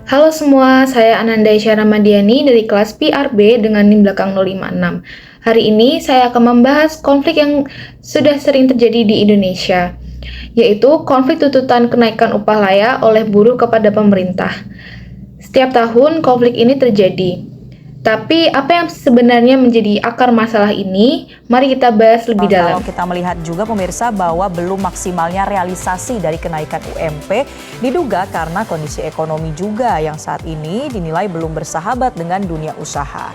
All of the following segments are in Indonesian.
Halo semua, saya Ananda Isya Ramadiani dari kelas PRB dengan NIM belakang 056. Hari ini saya akan membahas konflik yang sudah sering terjadi di Indonesia, yaitu konflik tuntutan kenaikan upah layak oleh buruh kepada pemerintah. Setiap tahun konflik ini terjadi. Tapi apa yang sebenarnya menjadi akar masalah ini? Mari kita bahas lebih dalam. Kalau kita melihat juga pemirsa bahwa belum maksimalnya realisasi dari kenaikan UMP diduga karena kondisi ekonomi juga yang saat ini dinilai belum bersahabat dengan dunia usaha.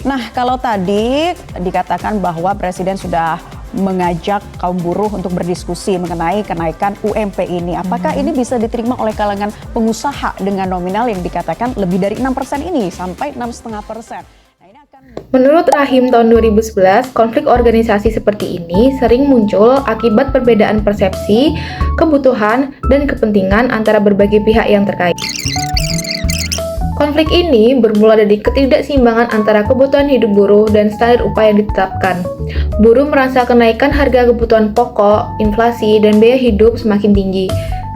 Nah, kalau tadi dikatakan bahwa Presiden sudah mengajak kaum buruh untuk berdiskusi mengenai kenaikan UMP ini. Apakah ini bisa diterima oleh kalangan pengusaha dengan nominal yang dikatakan lebih dari 6% ini sampai 6,5%? Menurut Rahim tahun 2011, konflik organisasi seperti ini sering muncul akibat perbedaan persepsi, kebutuhan, dan kepentingan antara berbagai pihak yang terkait. Konflik ini bermula dari ketidakseimbangan antara kebutuhan hidup buruh dan standar upah yang ditetapkan. Buruh merasa kenaikan harga kebutuhan pokok, inflasi, dan biaya hidup semakin tinggi.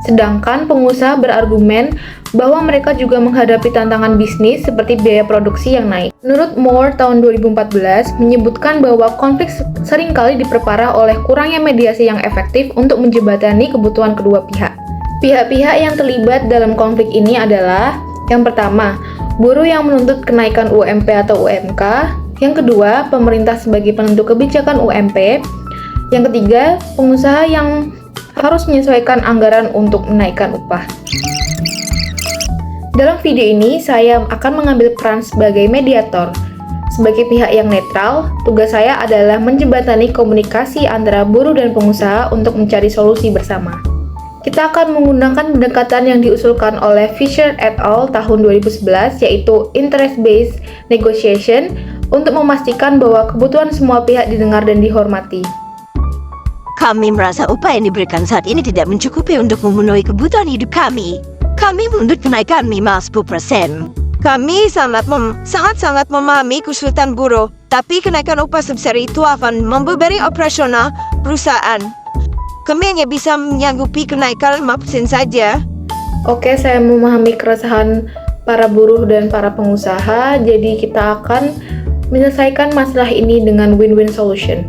Sedangkan pengusaha berargumen bahwa mereka juga menghadapi tantangan bisnis seperti biaya produksi yang naik. Menurut Moore tahun 2014 menyebutkan bahwa konflik seringkali diperparah oleh kurangnya mediasi yang efektif untuk menjembatani kebutuhan kedua pihak. Pihak-pihak yang terlibat dalam konflik ini adalah: yang pertama, buruh yang menuntut kenaikan UMP atau UMK. Yang kedua, pemerintah sebagai penentu kebijakan UMP. Yang ketiga, pengusaha yang harus menyesuaikan anggaran untuk menaikkan upah. Dalam video ini, saya akan mengambil peran sebagai mediator. Sebagai pihak yang netral, tugas saya adalah menjembatani komunikasi antara buruh dan pengusaha untuk mencari solusi bersama. Kita akan menggunakan pendekatan yang diusulkan oleh Fisher et al. Tahun 2011, yaitu interest-based negotiation, untuk memastikan bahwa kebutuhan semua pihak didengar dan dihormati. Kami merasa upah yang diberikan saat ini tidak mencukupi untuk memenuhi kebutuhan hidup kami. Kami menuntut kenaikan minimal 10%. Kami sangat memahami kesulitan buruh, tapi kenaikan upah sebesar itu akan membebani operasional perusahaan. Kami hanya bisa menyanggupi kenaikan 5% saja. Oke, saya memahami keresahan para buruh dan para pengusaha, jadi kita akan menyelesaikan masalah ini dengan win-win solution.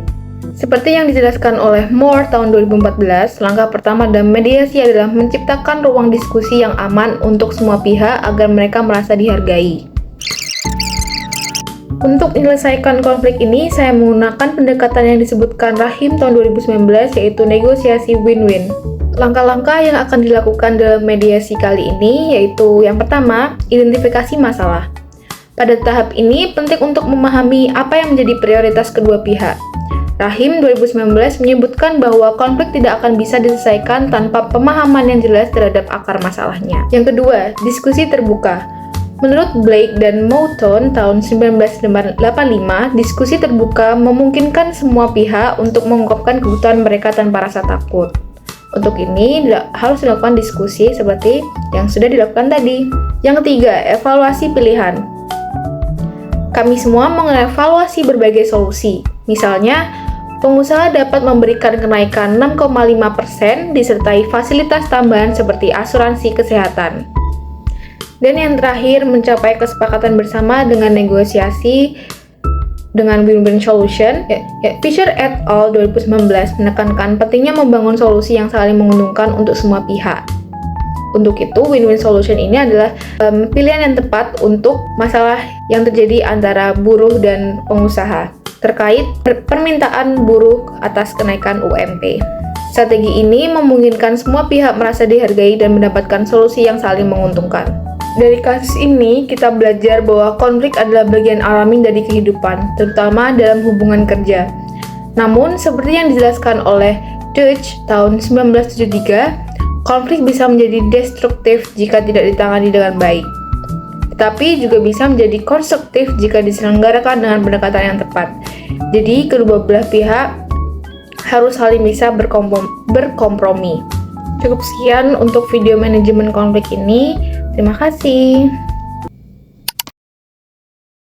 Seperti yang dijelaskan oleh Moore tahun 2014, langkah pertama dalam mediasi adalah menciptakan ruang diskusi yang aman untuk semua pihak agar mereka merasa dihargai. Untuk menyelesaikan konflik ini, saya menggunakan pendekatan yang disebutkan Rahim tahun 2019, yaitu negosiasi win-win. Langkah-langkah yang akan dilakukan dalam mediasi kali ini yaitu: yang pertama, identifikasi masalah. Pada tahap ini, penting untuk memahami apa yang menjadi prioritas kedua pihak. Rahim 2019 menyebutkan bahwa konflik tidak akan bisa diselesaikan tanpa pemahaman yang jelas terhadap akar masalahnya. Yang kedua, diskusi terbuka. Menurut Blake dan Mouton tahun 1985, diskusi terbuka memungkinkan semua pihak untuk mengungkapkan kebutuhan mereka tanpa rasa takut. Untuk ini harus dilakukan diskusi seperti yang sudah dilakukan tadi. Yang ketiga, evaluasi pilihan. Kami semua mengevaluasi berbagai solusi. Misalnya, pengusaha dapat memberikan kenaikan 6,5% disertai fasilitas tambahan seperti asuransi kesehatan. Dan yang terakhir, mencapai kesepakatan bersama dengan negosiasi dengan win-win solution. Fisher et al. 2019 menekankan pentingnya membangun solusi yang saling menguntungkan untuk semua pihak. Untuk itu, win-win solution ini adalah pilihan yang tepat untuk masalah yang terjadi antara buruh dan pengusaha terkait permintaan buruh atas kenaikan UMP. Strategi ini memungkinkan semua pihak merasa dihargai dan mendapatkan solusi yang saling menguntungkan. Dari kasus ini, kita belajar bahwa konflik adalah bagian alami dari kehidupan, terutama dalam hubungan kerja. Namun, seperti yang dijelaskan oleh Deutsch tahun 1973, konflik bisa menjadi destruktif jika tidak ditangani dengan baik. Tetapi juga bisa menjadi konstruktif jika diselenggarakan dengan pendekatan yang tepat. Jadi, kedua belah pihak harus saling bisa berkompromi. Cukup sekian untuk video manajemen konflik ini. Terima kasih.